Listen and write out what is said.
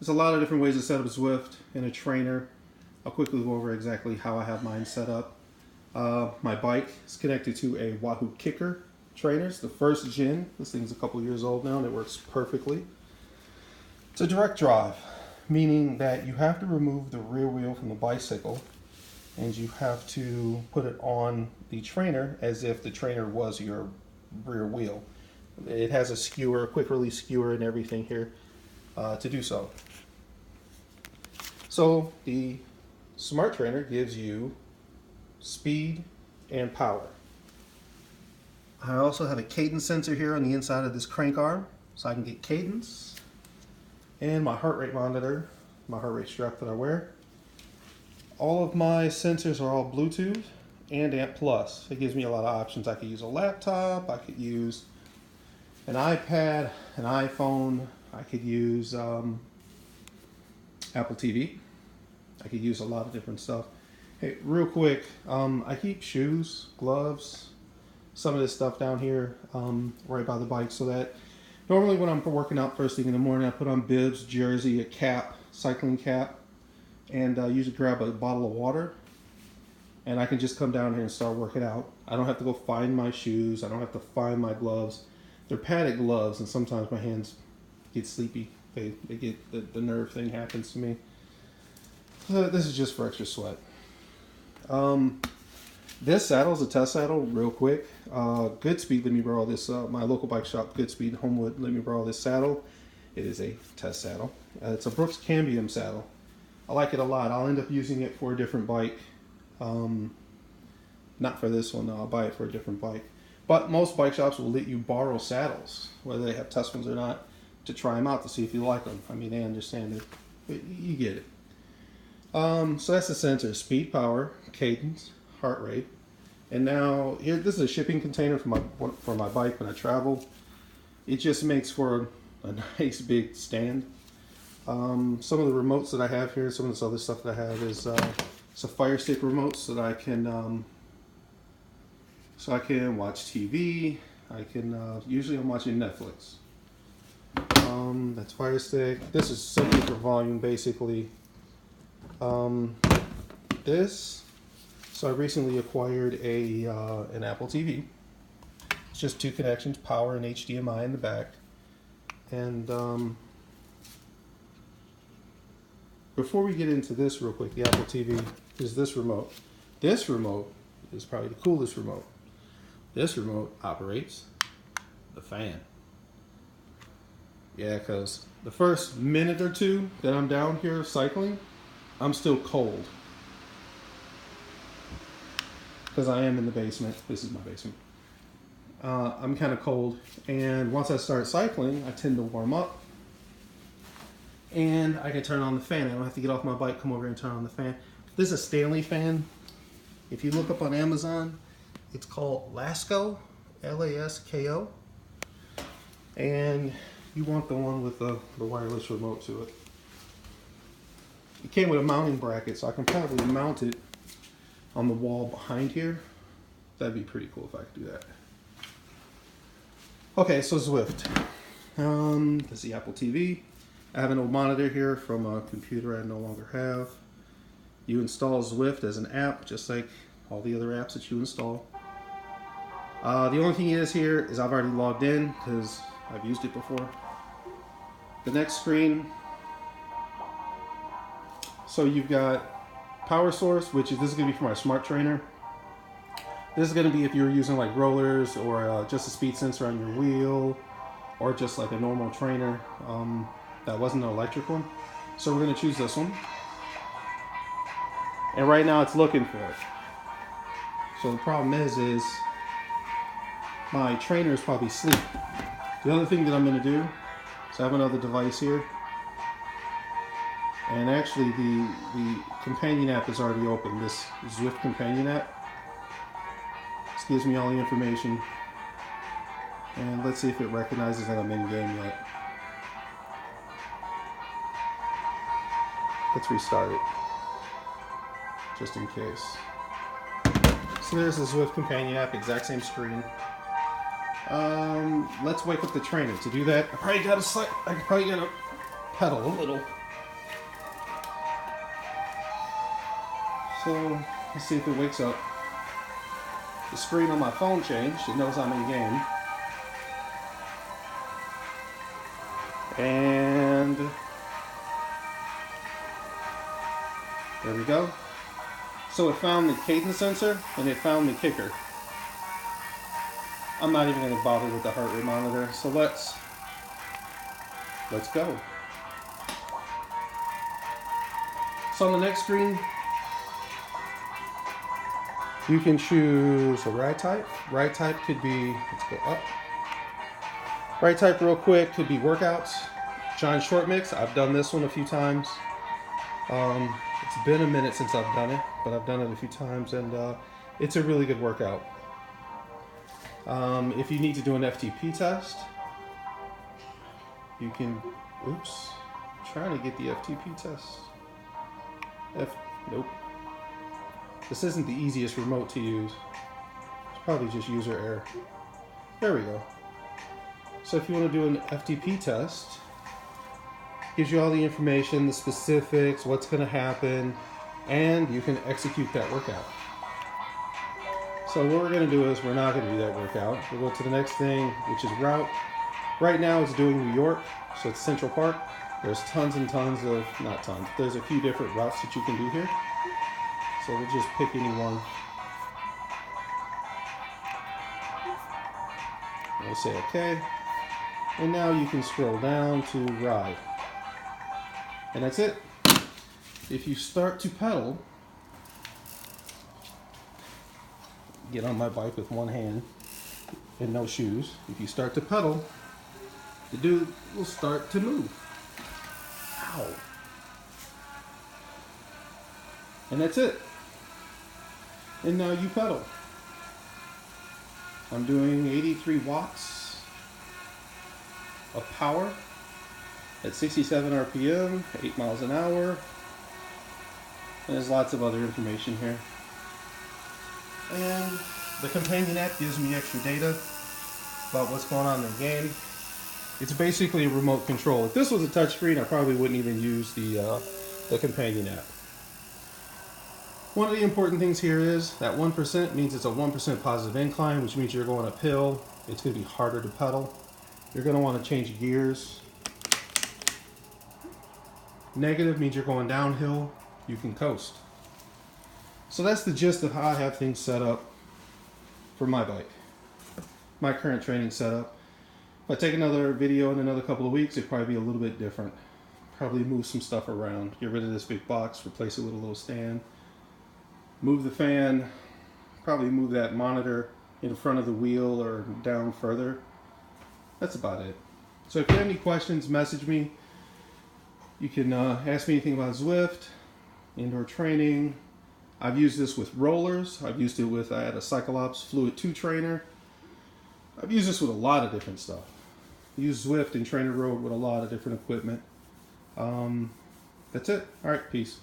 There's a lot of different ways to set up Zwift in a trainer. I'll quickly go over exactly how I have mine set up. My bike is connected to a Wahoo Kicker trainer. It's the first gen. This thing's a couple years old now and it works perfectly. It's a direct drive, meaning that you have to remove the rear wheel from the bicycle and you have to put it on the trainer as if the trainer was your rear wheel. It has a skewer, a quick release skewer and everything here to do so. So the Smart Trainer gives you speed and power. I also have a cadence sensor here on the inside of this crank arm so I can get cadence, and my heart rate monitor, my heart rate strap that I wear. All of my sensors are all Bluetooth and ANT+. It gives me a lot of options. I could use a laptop, I could use an iPad, an iPhone, I could use Apple TV. I could use a lot of different stuff. Hey, real quick, I keep shoes, gloves, some of this stuff down here right by the bike so that normally when I'm working out first thing in the morning, I put on bibs, jersey, a cap, cycling cap, and usually grab a bottle of water. And I can just come down here and start working out. I don't have to go find my shoes. I don't have to find my gloves. They're padded gloves, and sometimes my hands get sleepy. They get, the nerve thing happens to me. This is just for extra sweat. This saddle is a test saddle, real quick. Goodspeed let me borrow this, my local bike shop, Goodspeed Homewood, let me borrow this saddle. It is a test saddle. It's a Brooks Cambium saddle. I like it a lot. I'll end up using it for a different bike. Not for this one, though. I'll buy it for a different bike. But most bike shops will let you borrow saddles, whether they have test ones or not, to try them out to see if you like them. I mean, they understand it, but you get it. So that's the sensor: speed, power, cadence, heart rate. And now here, this is a shipping container for my bike when I travel. It just makes for a nice big stand. Some of the remotes that I have here, some of this other stuff that I have is it's a Fire Stick remote so that I can watch TV. I can usually I'm watching Netflix. That's Fire Stick. This is simply for volume, basically. So I recently acquired an Apple TV. It's just two connections, power and HDMI in the back. And before we get into this real quick, the Apple TV is this remote. This remote is probably the coolest remote. This remote operates the fan. Yeah, because the first minute or two that I'm down here cycling, I'm still cold. Because I am in the basement. This is my basement. I'm kind of cold. And once I start cycling, I tend to warm up. And I can turn on the fan. I don't have to get off my bike, come over and turn on the fan. This is a Stanley fan. If you look up on Amazon, it's called Lasko, L-A-S-K-O. And you want the one with the wireless remote to it. It came with a mounting bracket, so I can probably mount it on the wall behind here. That'd be pretty cool if I could do that. Okay, so Zwift. This is the Apple TV. I have an old monitor here from a computer I no longer have. You install Zwift as an app, just like all the other apps that you install. The only thing is here is I've already logged in because I've used it before. The next screen. So you've got power source, which is this is going to be for my Smart Trainer. This is going to be if you're using like rollers or just a speed sensor on your wheel, or just like a normal trainer that wasn't an electric one. So we're going to choose this one. And right now it's looking for it. So the problem is my trainer is probably asleep. The other thing that I'm going to do is I have another device here. And actually the companion app is already open, this Zwift companion app. This gives me all the information. And let's see if it recognizes that I'm in game yet. Let's restart it, just in case. So there's the Zwift companion app, exact same screen. Let's wake up the trainer. To do that, I probably gotta pedal a little. So let's see if it wakes up. The screen on my phone changed. It knows I'm in game. And there we go. So it found the cadence sensor and it found the kicker. I'm not even going to bother with the heart rate monitor. So let's go. So on the next screen, you can choose a ride type. Ride type could be, let's go up. Ride type real quick could be workouts. Giant short mix. I've done this one a few times. It's been a minute since I've done it, but I've done it a few times, and it's a really good workout. If you need to do an FTP test, you can, oops, trying to get the FTP test. Nope. This isn't the easiest remote to use. It's probably just user error. There we go. So if you want to do an FTP test, gives you all the information, the specifics, what's going to happen, and you can execute that workout. So what we're going to do is we're not going to do that workout. We'll go to the next thing, which is route. Right now it's doing New York, so it's Central Park. There's tons and tons of, not tons, there's a few different routes that you can do here. So we'll just pick any one. We'll say okay. And now you can scroll down to ride. And that's it. If you start to pedal, get on my bike with one hand and no shoes. If you start to pedal, the dude will start to move. Ow. And that's it. And now you pedal. I'm doing 83 watts of power at 67 RPM, 8 miles an hour. And there's lots of other information here. And the companion app gives me extra data about what's going on in the game. It's basically a remote control. If this was a touchscreen, I probably wouldn't even use the companion app. One of the important things here is that 1% means it's a 1% positive incline, which means you're going uphill. It's going to be harder to pedal. You're going to want to change gears. Negative means you're going downhill. You can coast. So that's the gist of how I have things set up for my bike. My current training setup. If I take another video in another couple of weeks, it'll probably be a little bit different. Probably move some stuff around. Get rid of this big box, replace it with a little stand. Move the fan, probably move that monitor in front of the wheel or down further. That's about it. So if you have any questions, message me. You can ask me anything about Zwift, indoor training. I've used this with rollers. I've used it with, I had a Cyclops Fluid 2 trainer. I've used this with a lot of different stuff. I use Zwift and Trainer Road with a lot of different equipment. That's it. All right, peace.